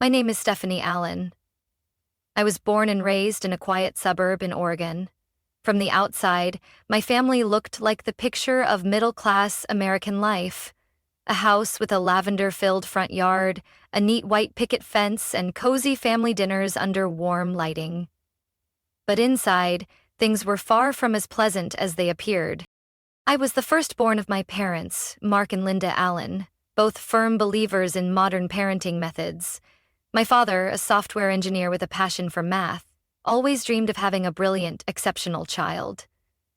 My name is Stephanie Allen. I was born and raised in a quiet suburb in Oregon. From the outside, my family looked like the picture of middle-class American life. A house with a lavender-filled front yard, a neat white picket fence, and cozy family dinners under warm lighting. But inside, things were far from as pleasant as they appeared. I was the firstborn of my parents, Mark and Linda Allen, both firm believers in modern parenting methods. My father, a software engineer with a passion for math, always dreamed of having a brilliant, exceptional child.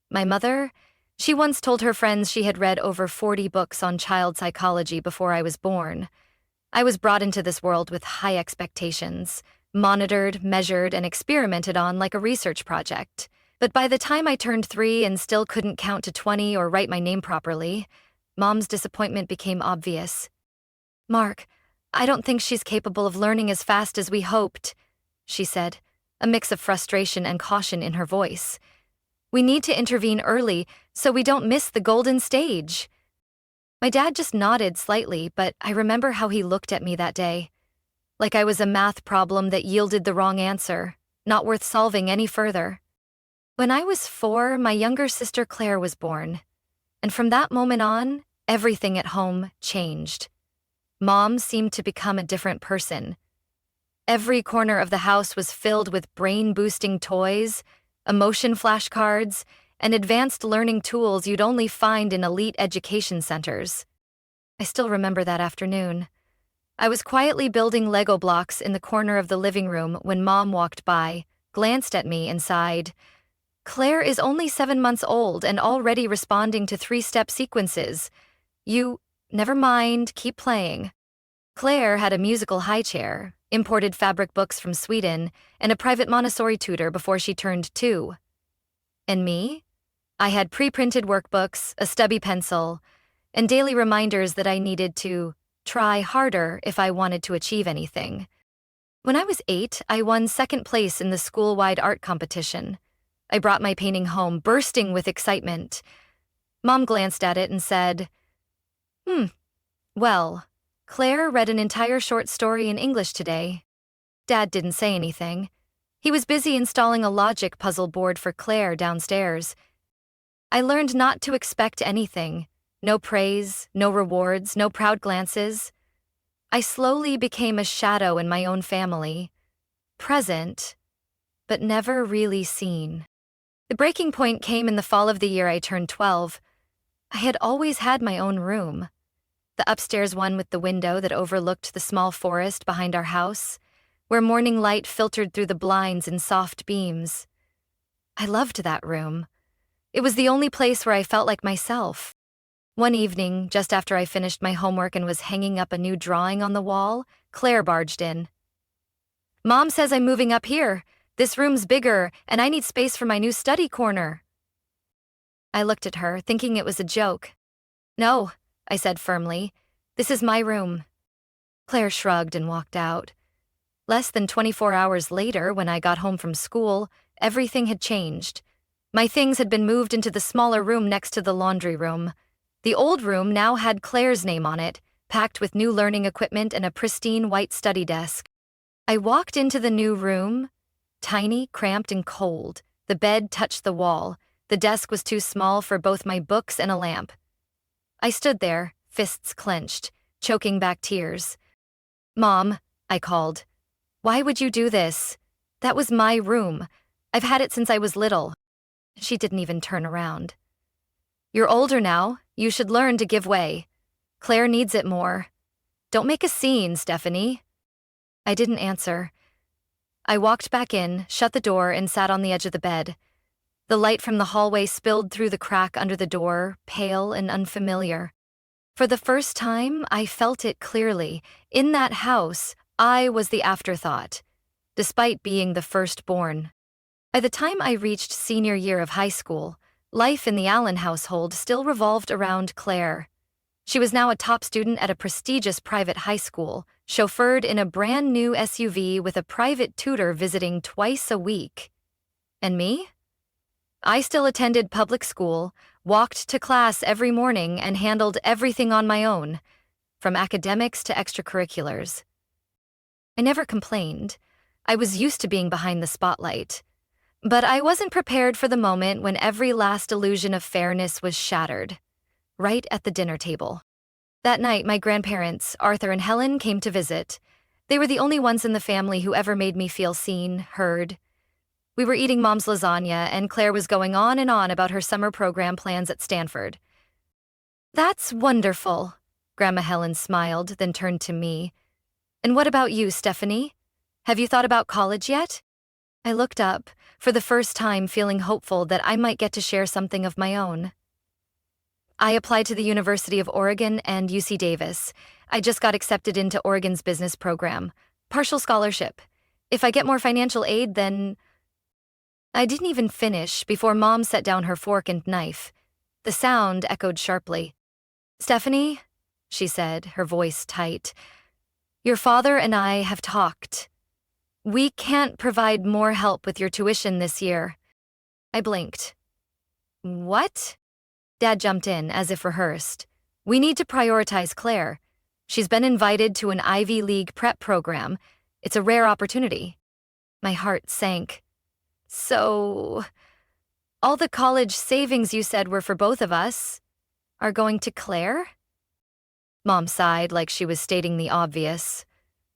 My mother, she once told her friends she had read over 40 books on child psychology before I was born. I was brought into this world with high expectations, monitored, measured, and experimented on like a research project. But by the time I turned 3 and still couldn't count to 20 or write my name properly, Mom's disappointment became obvious. "Mark, I don't think she's capable of learning as fast as we hoped," she said, a mix of frustration and caution in her voice. "We need to intervene early so we don't miss the golden stage." My dad just nodded slightly, but I remember how he looked at me that day. Like I was a math problem that yielded the wrong answer, not worth solving any further. When I was 4, my younger sister Claire was born. And from that moment on, everything at home changed. Mom seemed to become a different person. Every corner of the house was filled with brain-boosting toys, emotion flashcards, and advanced learning tools you'd only find in elite education centers. I still remember that afternoon. I was quietly building Lego blocks in the corner of the living room when Mom walked by, glanced at me, and sighed. "Claire is only 7 months old and already responding to 3-step sequences. Never mind, keep playing." Claire had a musical high chair, imported fabric books from Sweden, and a private Montessori tutor before she turned 2. And me? I had pre-printed workbooks, a stubby pencil, and daily reminders that I needed to try harder if I wanted to achieve anything. When I was 8, I won 2nd place in the school-wide art competition. I brought my painting home, bursting with excitement. Mom glanced at it and said, Well, Claire read an entire short story in English today." Dad didn't say anything. He was busy installing a logic puzzle board for Claire downstairs. I learned not to expect anything. No praise, no rewards, no proud glances. I slowly became a shadow in my own family. Present, but never really seen. The breaking point came in the fall of the year I turned 12. I had always had my own room. The upstairs one with the window that overlooked the small forest behind our house, where morning light filtered through the blinds in soft beams. I loved that room. It was the only place where I felt like myself. One evening, just after I finished my homework and was hanging up a new drawing on the wall, Claire barged in. "Mom says I'm moving up here. This room's bigger, and I need space for my new study corner." I looked at her, thinking it was a joke. "No," I said firmly. "This is my room." Claire shrugged and walked out. Less than 24 hours later, when I got home from school, everything had changed. My things had been moved into the smaller room next to the laundry room. The old room now had Claire's name on it, packed with new learning equipment and a pristine white study desk. I walked into the new room. Tiny, cramped, and cold. The bed touched the wall. The desk was too small for both my books and a lamp. I stood there, fists clenched, choking back tears. "Mom," I called. "Why would you do this? That was my room. I've had it since I was little." She didn't even turn around. "You're older now. You should learn to give way. Claire needs it more. Don't make a scene, Stephanie." I didn't answer. I walked back in, shut the door, and sat on the edge of the bed. The light from the hallway spilled through the crack under the door, pale and unfamiliar. For the first time, I felt it clearly. In that house, I was the afterthought, despite being the firstborn. By the time I reached senior year of high school, life in the Allen household still revolved around Claire. She was now a top student at a prestigious private high school, chauffeured in a brand new SUV with a private tutor visiting twice a week. And me? I still attended public school, walked to class every morning, and handled everything on my own, from academics to extracurriculars. I never complained. I was used to being behind the spotlight. But I wasn't prepared for the moment when every last illusion of fairness was shattered, right at the dinner table. That night, my grandparents, Arthur and Helen, came to visit. They were the only ones in the family who ever made me feel seen, heard. We were eating Mom's lasagna, and Claire was going on and on about her summer program plans at Stanford. "That's wonderful," Grandma Helen smiled, then turned to me. "And what about you, Stephanie? Have you thought about college yet?" I looked up, for the first time feeling hopeful that I might get to share something of my own. "I applied to the University of Oregon and UC Davis. I just got accepted into Oregon's business program. Partial scholarship. If I get more financial aid, then—" I didn't even finish before Mom set down her fork and knife. The sound echoed sharply. "Stephanie," she said, her voice tight, "your father and I have talked. We can't provide more help with your tuition this year." I blinked. "What?" Dad jumped in as if rehearsed. "We need to prioritize Claire. She's been invited to an Ivy League prep program. It's a rare opportunity." My heart sank. "So, all the college savings you said were for both of us are going to Claire?" Mom sighed like she was stating the obvious.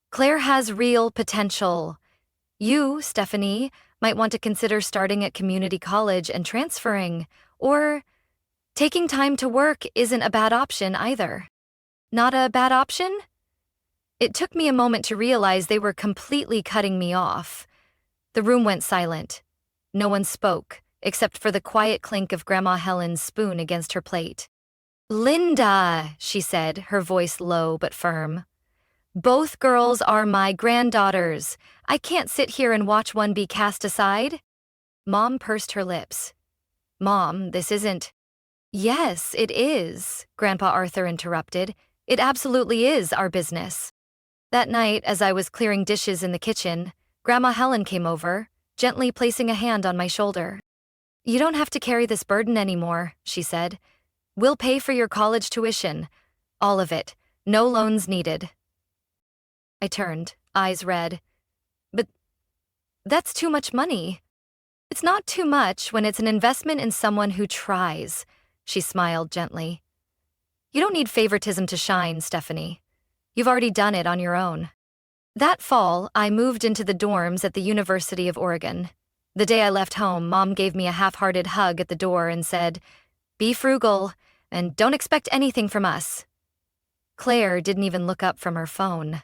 "Claire has real potential. You, Stephanie, might want to consider starting at community college and transferring, or taking time to work isn't a bad option either." "Not a bad option?" It took me a moment to realize they were completely cutting me off. The room went silent. No one spoke, except for the quiet clink of Grandma Helen's spoon against her plate. "Linda," she said, her voice low but firm. "Both girls are my granddaughters. I can't sit here and watch one be cast aside." Mom pursed her lips. "Mom, this isn't—" "Yes, it is," Grandpa Arthur interrupted. "It absolutely is our business." That night, as I was clearing dishes in the kitchen, Grandma Helen came over, gently placing a hand on my shoulder. "You don't have to carry this burden anymore," she said. "We'll pay for your college tuition. All of it. No loans needed." I turned, eyes red. "But that's too much money." "It's not too much when it's an investment in someone who tries," she smiled gently. "You don't need favoritism to shine, Stephanie. You've already done it on your own." That fall, I moved into the dorms at the University of Oregon. The day I left home, Mom gave me a half-hearted hug at the door and said, "Be frugal, and don't expect anything from us." Claire didn't even look up from her phone.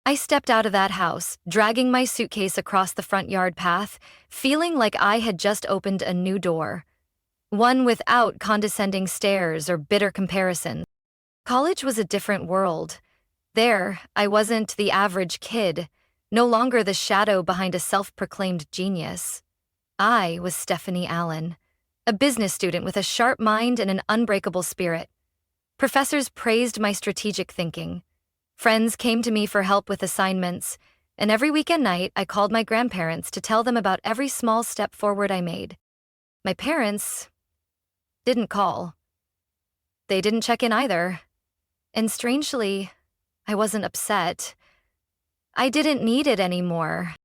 I stepped out of that house, dragging my suitcase across the front yard path, feeling like I had just opened a new door. One without condescending stares or bitter comparison. College was a different world. There, I wasn't the average kid, no longer the shadow behind a self-proclaimed genius. I was Stephanie Allen, a business student with a sharp mind and an unbreakable spirit. Professors praised my strategic thinking. Friends came to me for help with assignments, and every weekend night I called my grandparents to tell them about every small step forward I made. My parents didn't call. They didn't check in either. And strangely, I wasn't upset. I didn't need it anymore.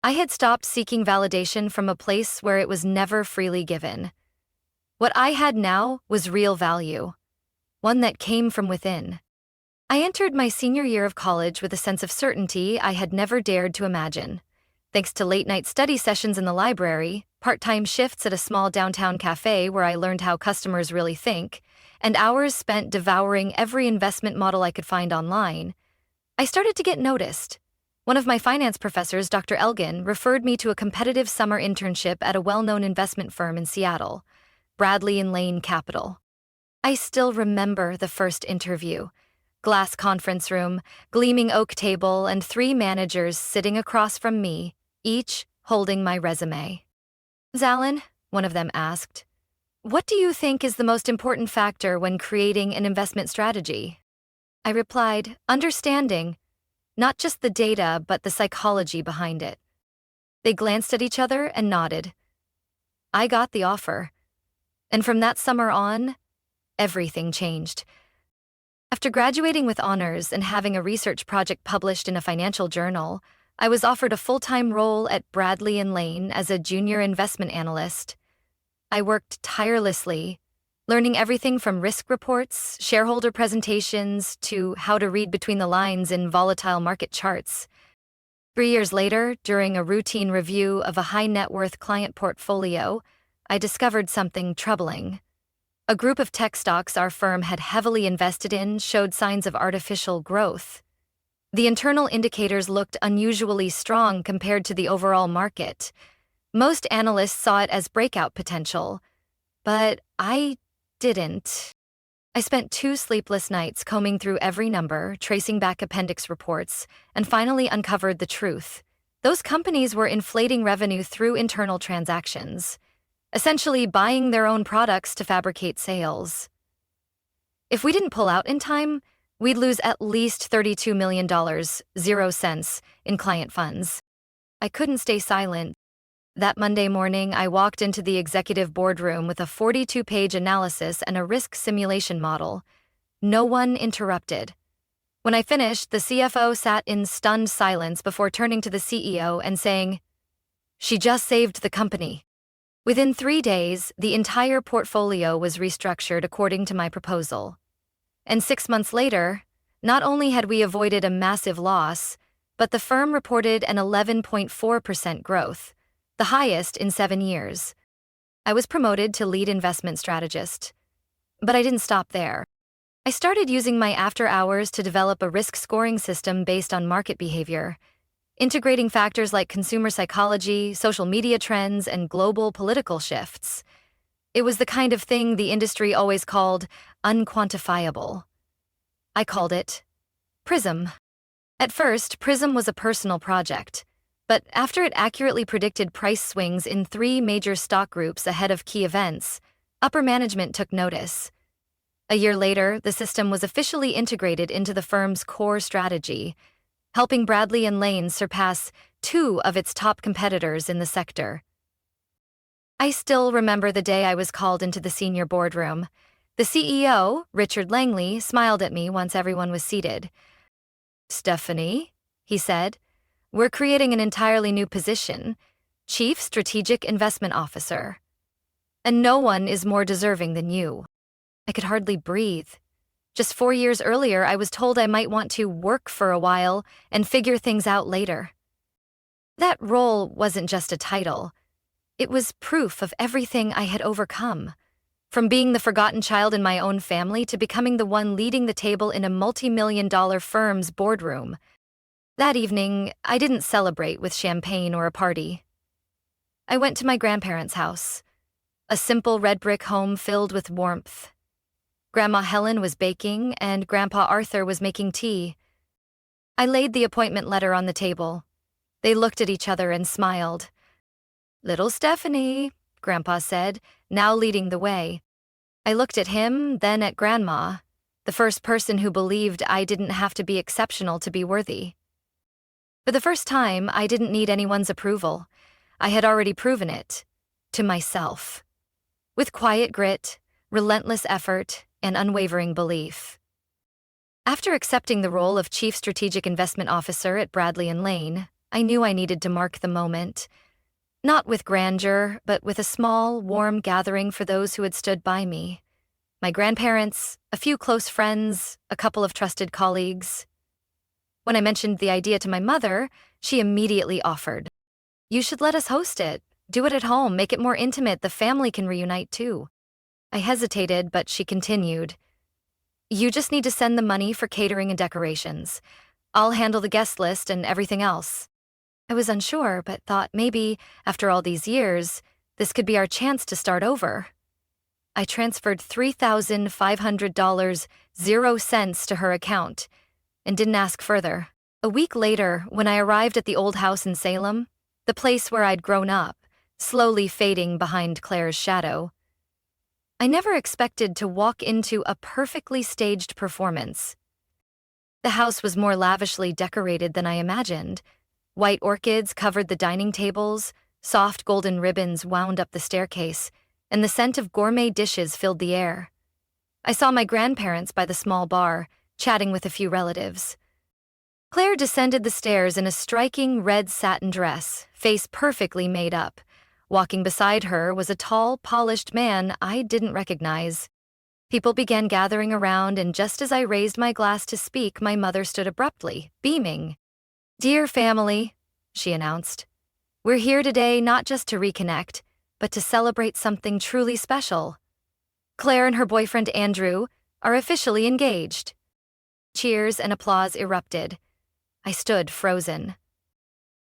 I had stopped seeking validation from a place where it was never freely given. What I had now was real value, one that came from within. I entered my senior year of college with a sense of certainty I had never dared to imagine. Thanks to late-night study sessions in the library, part-time shifts at a small downtown cafe where I learned how customers really think, and hours spent devouring every investment model I could find online, I started to get noticed. One of my finance professors, Dr. Elgin, referred me to a competitive summer internship at a well-known investment firm in Seattle, Bradley and Lane Capital. I still remember the first interview. Glass conference room, gleaming oak table, and 3 managers sitting across from me, each holding my resume. "Allen," one of them asked, "what do you think is the most important factor when creating an investment strategy?" I replied, "Understanding, not just the data, but the psychology behind it." They glanced at each other and nodded. I got the offer. And from that summer on, everything changed. After graduating with honors and having a research project published in a financial journal, I was offered a full-time role at Bradley and Lane as a junior investment analyst. I worked tirelessly, learning everything from risk reports, shareholder presentations, to how to read between the lines in volatile market charts. 3 years later, during a routine review of a high-net-worth client portfolio, I discovered something troubling. A group of tech stocks our firm had heavily invested in showed signs of artificial growth. The internal indicators looked unusually strong compared to the overall market. Most analysts saw it as breakout potential, but I didn't. I spent 2 sleepless nights combing through every number, tracing back appendix reports, and finally uncovered the truth. Those companies were inflating revenue through internal transactions, essentially buying their own products to fabricate sales. If we didn't pull out in time, we'd lose at least $32 million, 0 cents, in client funds. I couldn't stay silent. That Monday morning, I walked into the executive boardroom with a 42-page analysis and a risk simulation model. No one interrupted. When I finished, the CFO sat in stunned silence before turning to the CEO and saying, "She just saved the company." Within 3 days, the entire portfolio was restructured according to my proposal. And 6 months later, not only had we avoided a massive loss, but the firm reported an 11.4% growth, the highest in 7 years. I was promoted to lead investment strategist. But I didn't stop there. I started using my after hours to develop a risk scoring system based on market behavior, integrating factors like consumer psychology, social media trends, and global political shifts. It was the kind of thing the industry always called unquantifiable. I called it PRISM. At first, PRISM was a personal project. But after it accurately predicted price swings in 3 major stock groups ahead of key events, upper management took notice. A year later, the system was officially integrated into the firm's core strategy, helping Bradley and Lane surpass 2 of its top competitors in the sector. I still remember the day I was called into the senior boardroom. The CEO, Richard Langley, smiled at me once everyone was seated. "Stephanie," he said, "we're creating an entirely new position, Chief Strategic Investment Officer. And no one is more deserving than you." I could hardly breathe. Just 4 years earlier, I was told I might want to work for a while and figure things out later. That role wasn't just a title. It was proof of everything I had overcome, from being the forgotten child in my own family to becoming the one leading the table in a multi-million-dollar firm's boardroom. That evening, I didn't celebrate with champagne or a party. I went to my grandparents' house, a simple red brick home filled with warmth. Grandma Helen was baking, and Grandpa Arthur was making tea. I laid the appointment letter on the table. They looked at each other and smiled. "Little Stephanie," Grandpa said, now leading the way. I looked at him, then at Grandma, the first person who believed I didn't have to be exceptional to be worthy. For the first time, I didn't need anyone's approval. I had already proven it. To myself. With quiet grit, relentless effort, and unwavering belief. After accepting the role of Chief Strategic Investment Officer at Bradley and Lane, I knew I needed to mark the moment. Not with grandeur, but with a small, warm gathering for those who had stood by me. My grandparents, a few close friends, a couple of trusted colleagues. When I mentioned the idea to my mother, she immediately offered, "You should let us host it. Do it at home, make it more intimate, the family can reunite too." I hesitated, but she continued, "You just need to send the money for catering and decorations. I'll handle the guest list and everything else." I was unsure, but thought maybe, after all these years, this could be our chance to start over. I transferred $3,500, 0 cents to her account, and didn't ask further. A week later, when I arrived at the old house in Salem, the place where I'd grown up, slowly fading behind Claire's shadow, I never expected to walk into a perfectly staged performance. The house was more lavishly decorated than I imagined. White orchids covered the dining tables, soft golden ribbons wound up the staircase, and the scent of gourmet dishes filled the air. I saw my grandparents by the small bar, chatting with a few relatives. Claire descended the stairs in a striking red satin dress, face perfectly made up. Walking beside her was a tall, polished man I didn't recognize. People began gathering around, and just as I raised my glass to speak, my mother stood abruptly, beaming. "Dear family," she announced, "we're here today not just to reconnect, but to celebrate something truly special. Claire and her boyfriend Andrew are officially engaged." Cheers and applause erupted. I stood frozen.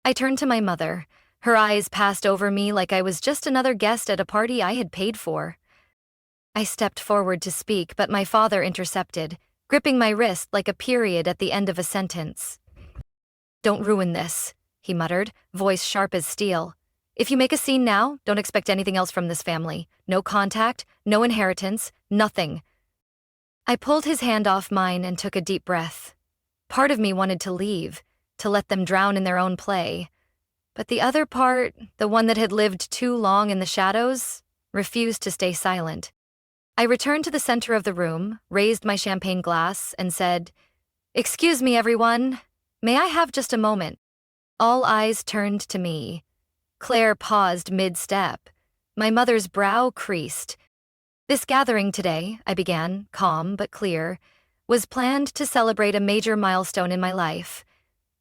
I turned to my mother. Her eyes passed over me like I was just another guest at a party I had paid for. I stepped forward to speak, but my father intercepted, gripping my wrist like a period at the end of a sentence. "Don't ruin this," he muttered, voice sharp as steel. "If you make a scene now, don't expect anything else from this family. No contact, no inheritance, nothing." I pulled his hand off mine and took a deep breath. Part of me wanted to leave, to let them drown in their own play. But the other part, the one that had lived too long in the shadows, refused to stay silent. I returned to the center of the room, raised my champagne glass, and said, "Excuse me, everyone. May I have just a moment?" All eyes turned to me. Claire paused mid-step. My mother's brow creased. "This gathering today," I began, calm but clear, "was planned to celebrate a major milestone in my life.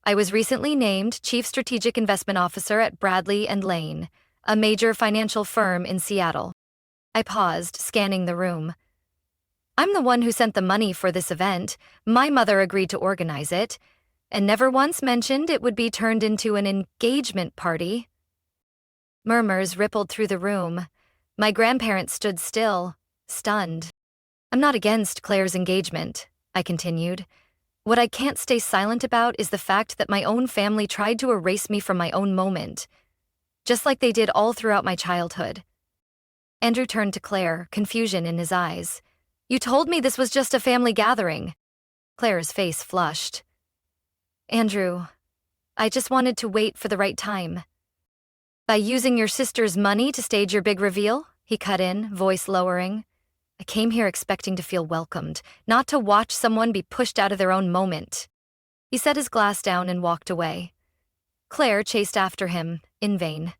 I was recently named Chief Strategic Investment Officer at Bradley and Lane, a major financial firm in Seattle." I paused, scanning the room. "I'm the one who sent the money for this event. My mother agreed to organize it, and never once mentioned it would be turned into an engagement party." Murmurs rippled through the room. My grandparents stood still, stunned. "I'm not against Claire's engagement," I continued. "What I can't stay silent about is the fact that my own family tried to erase me from my own moment, just like they did all throughout my childhood." Andrew turned to Claire, confusion in his eyes. "You told me this was just a family gathering." Claire's face flushed. "Andrew, I just wanted to wait for the right time." "By using your sister's money to stage your big reveal?" he cut in, voice lowering. "I came here expecting to feel welcomed, not to watch someone be pushed out of their own moment." He set his glass down and walked away. Claire chased after him, in vain.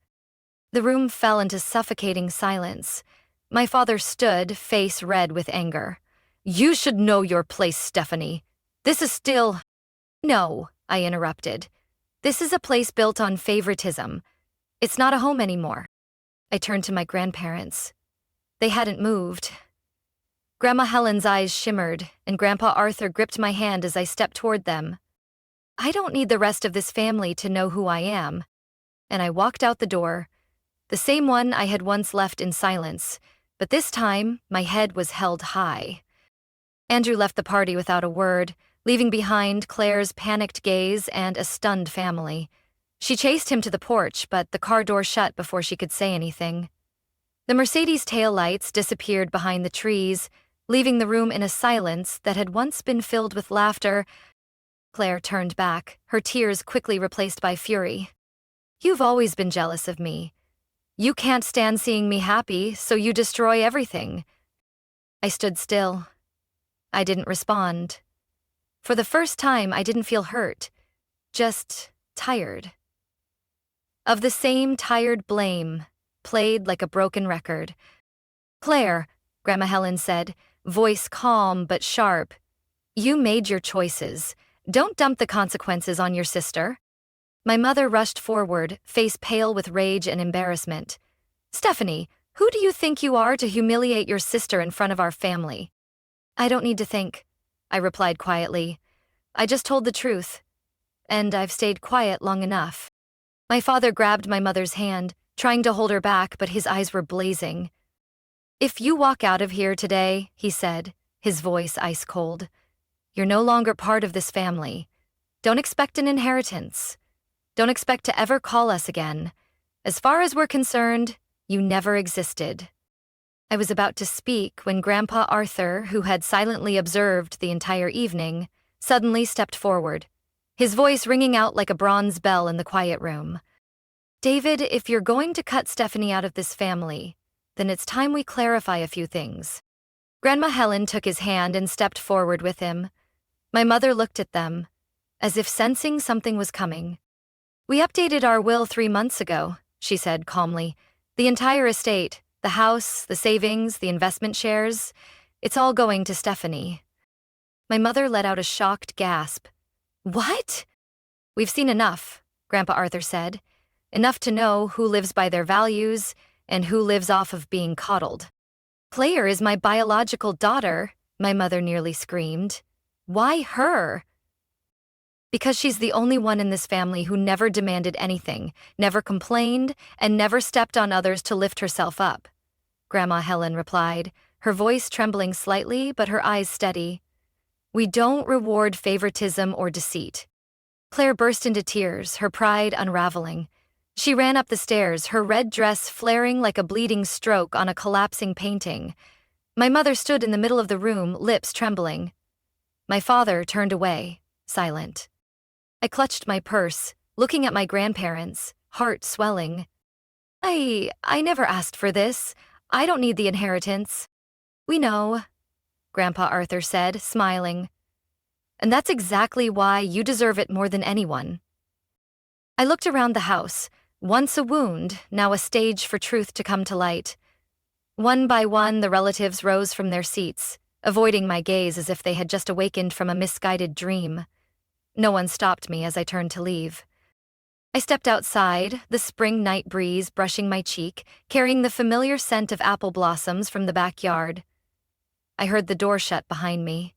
The room fell into suffocating silence. My father stood, face red with anger. "You should know your place, Stephanie. This is still—" "No," I interrupted. "This is a place built on favoritism. It's not a home anymore." I turned to my grandparents. They hadn't moved. Grandma Helen's eyes shimmered, and Grandpa Arthur gripped my hand as I stepped toward them. "I don't need the rest of this family to know who I am." And I walked out the door, the same one I had once left in silence, but this time my head was held high. Andrew left the party without a word, leaving behind Claire's panicked gaze and a stunned family. She chased him to the porch, but the car door shut before she could say anything. The Mercedes taillights disappeared behind the trees, leaving the room in a silence that had once been filled with laughter. Claire turned back, her tears quickly replaced by fury. "You've always been jealous of me. You can't stand seeing me happy, so you destroy everything." I stood still. I didn't respond. For the first time, I didn't feel hurt, just tired. Of the same tired blame, played like a broken record. "Claire," Grandma Helen said, voice calm but sharp, "you made your choices. Don't dump the consequences on your sister." My mother rushed forward, face pale with rage and embarrassment. "Stephanie, who do you think you are to humiliate your sister in front of our family?" "I don't need to think," I replied quietly. "I just told the truth, and I've stayed quiet long enough." My father grabbed my mother's hand, trying to hold her back, but his eyes were blazing. "If you walk out of here today," he said, his voice ice cold, "you're no longer part of this family. Don't expect an inheritance. Don't expect to ever call us again. As far as we're concerned, you never existed." I was about to speak when Grandpa Arthur, who had silently observed the entire evening, suddenly stepped forward, his voice ringing out like a bronze bell in the quiet room. "David, if you're going to cut Stephanie out of this family, then it's time we clarify a few things." Grandma Helen took his hand and stepped forward with him. My mother looked at them, as if sensing something was coming. "We updated our will 3 months ago," she said calmly. "The entire estate, the house, the savings, the investment shares, it's all going to Stephanie." My mother let out a shocked gasp. "What?" "We've seen enough," Grandpa Arthur said. "Enough to know who lives by their values and who lives off of being coddled." "Claire is my biological daughter," my mother nearly screamed. "Why her?" "Because she's the only one in this family who never demanded anything, never complained, and never stepped on others to lift herself up," Grandma Helen replied, her voice trembling slightly but her eyes steady. "We don't reward favoritism or deceit." Claire burst into tears, her pride unraveling. She ran up the stairs, her red dress flaring like a bleeding stroke on a collapsing painting. My mother stood in the middle of the room, lips trembling. My father turned away, silent. I clutched my purse, looking at my grandparents, heart swelling. I never asked for this. I don't need the inheritance." "We know," Grandpa Arthur said, smiling. "And that's exactly why you deserve it more than anyone." I looked around the house, once a wound, now a stage for truth to come to light. One by one, the relatives rose from their seats, avoiding my gaze as if they had just awakened from a misguided dream. No one stopped me as I turned to leave. I stepped outside, the spring night breeze brushing my cheek, carrying the familiar scent of apple blossoms from the backyard. I heard the door shut behind me.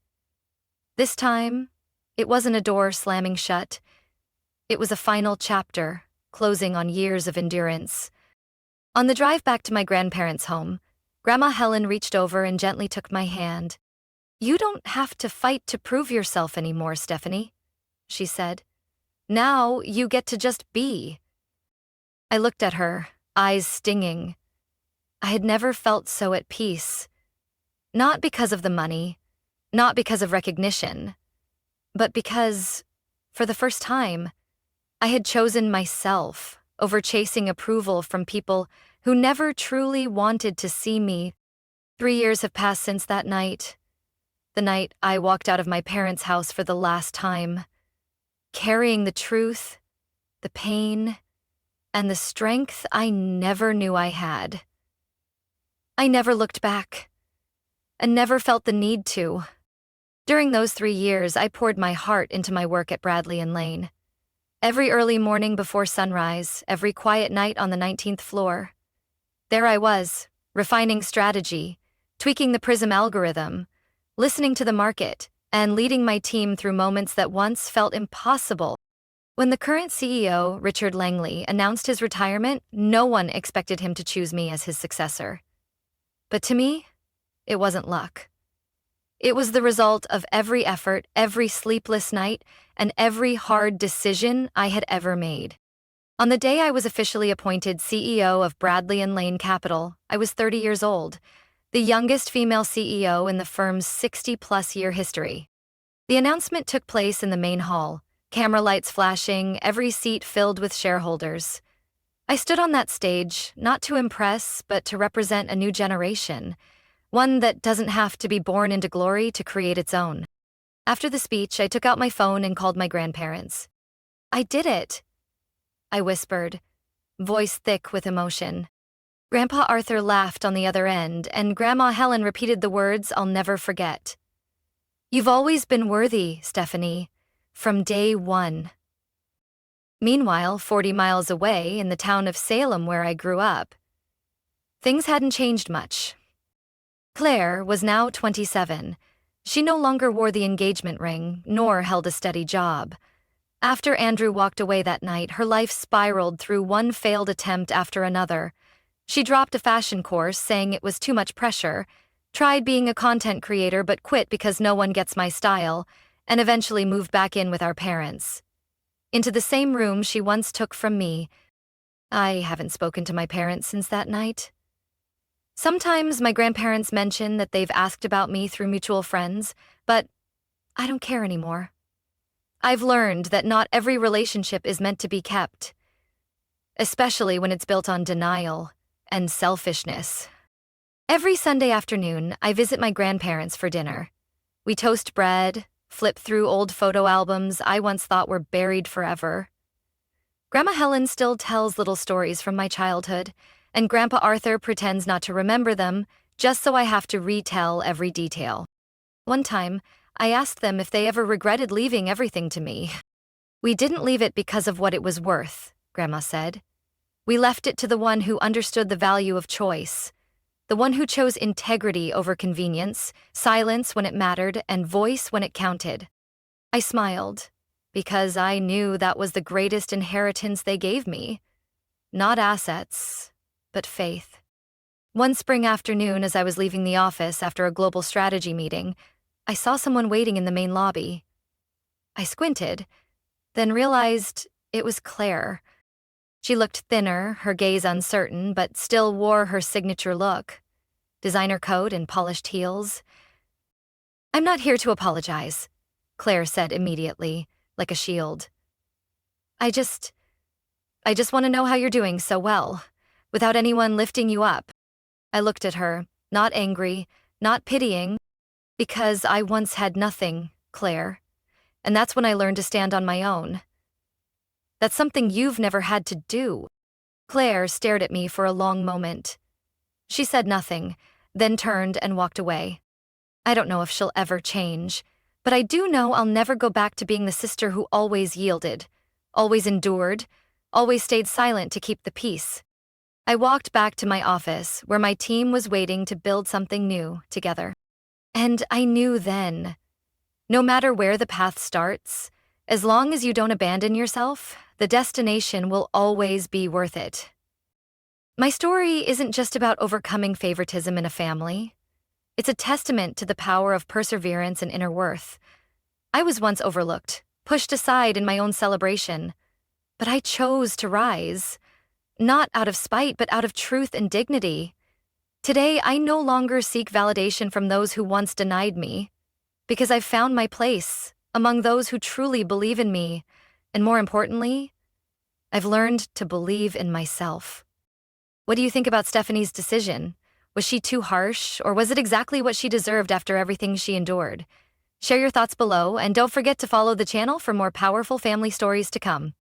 This time, it wasn't a door slamming shut. It was a final chapter, closing on years of endurance. On the drive back to my grandparents' home, Grandma Helen reached over and gently took my hand. "You don't have to fight to prove yourself anymore, Stephanie," she said. "Now you get to just be." I looked at her, eyes stinging. I had never felt so at peace. Not because of the money, not because of recognition, but because, for the first time, I had chosen myself over chasing approval from people who never truly wanted to see me. 3 years have passed since that night, the night I walked out of my parents' house for the last time, carrying the truth, the pain, and the strength I never knew I had. I never looked back, and never felt the need to. During those 3 years, I poured my heart into my work at Bradley and Lane. Every early morning before sunrise, every quiet night on the 19th floor. There I was, refining strategy, tweaking the Prism algorithm, listening to the market, and leading my team through moments that once felt impossible. When the current CEO, Richard Langley, announced his retirement, no one expected him to choose me as his successor. But to me, it wasn't luck. It was the result of every effort, every sleepless night, and every hard decision I had ever made. On the day I was officially appointed CEO of Bradley and Lane Capital, I was 30 years old, the youngest female CEO in the firm's 60-plus-year history. The announcement took place in the main hall, camera lights flashing, every seat filled with shareholders. I stood on that stage, not to impress, but to represent a new generation, one that doesn't have to be born into glory to create its own. After the speech, I took out my phone and called my grandparents. "I did it," I whispered, voice thick with emotion. Grandpa Arthur laughed on the other end, and Grandma Helen repeated the words I'll never forget. "You've always been worthy, Stephanie, from day one." Meanwhile, 40 miles away, in the town of Salem where I grew up, things hadn't changed much. Claire was now 27. She no longer wore the engagement ring, nor held a steady job. After Andrew walked away that night, her life spiraled through one failed attempt after another. She dropped a fashion course, saying it was too much pressure, tried being a content creator but quit because no one gets my style, and eventually moved back in with our parents. Into the same room she once took from me. I haven't spoken to my parents since that night. Sometimes my grandparents mention that they've asked about me through mutual friends, but I don't care anymore. I've learned that not every relationship is meant to be kept, especially when it's built on denial and selfishness. Every Sunday afternoon, I visit my grandparents for dinner. We toast bread, flip through old photo albums I once thought were buried forever. Grandma Helen still tells little stories from my childhood, and Grandpa Arthur pretends not to remember them, just so I have to retell every detail. One time, I asked them if they ever regretted leaving everything to me. "We didn't leave it because of what it was worth," Grandma said. "We left it to the one who understood the value of choice, the one who chose integrity over convenience, silence when it mattered, and voice when it counted." I smiled, because I knew that was the greatest inheritance they gave me. Not assets, but faith. One spring afternoon, as I was leaving the office after a global strategy meeting, I saw someone waiting in the main lobby. I squinted, then realized it was Claire. She looked thinner, her gaze uncertain, but still wore her signature look. Designer coat and polished heels. "I'm not here to apologize," Claire said immediately, like a shield. I just want to know how you're doing so well, without anyone lifting you up." I looked at her, not angry, not pitying, because I once had nothing, Claire, and that's when I learned to stand on my own. "That's something you've never had to do." Claire stared at me for a long moment. She said nothing, then turned and walked away. I don't know if she'll ever change, but I do know I'll never go back to being the sister who always yielded, always endured, always stayed silent to keep the peace. I walked back to my office, where my team was waiting to build something new together. And I knew then, no matter where the path starts, as long as you don't abandon yourself, the destination will always be worth it. My story isn't just about overcoming favoritism in a family. It's a testament to the power of perseverance and inner worth. I was once overlooked, pushed aside in my own celebration, but I chose to rise. Not out of spite, but out of truth and dignity. Today, I no longer seek validation from those who once denied me, because I've found my place among those who truly believe in me, and more importantly, I've learned to believe in myself. What do you think about Stephanie's decision? Was she too harsh, or was it exactly what she deserved after everything she endured? Share your thoughts below, and don't forget to follow the channel for more powerful family stories to come.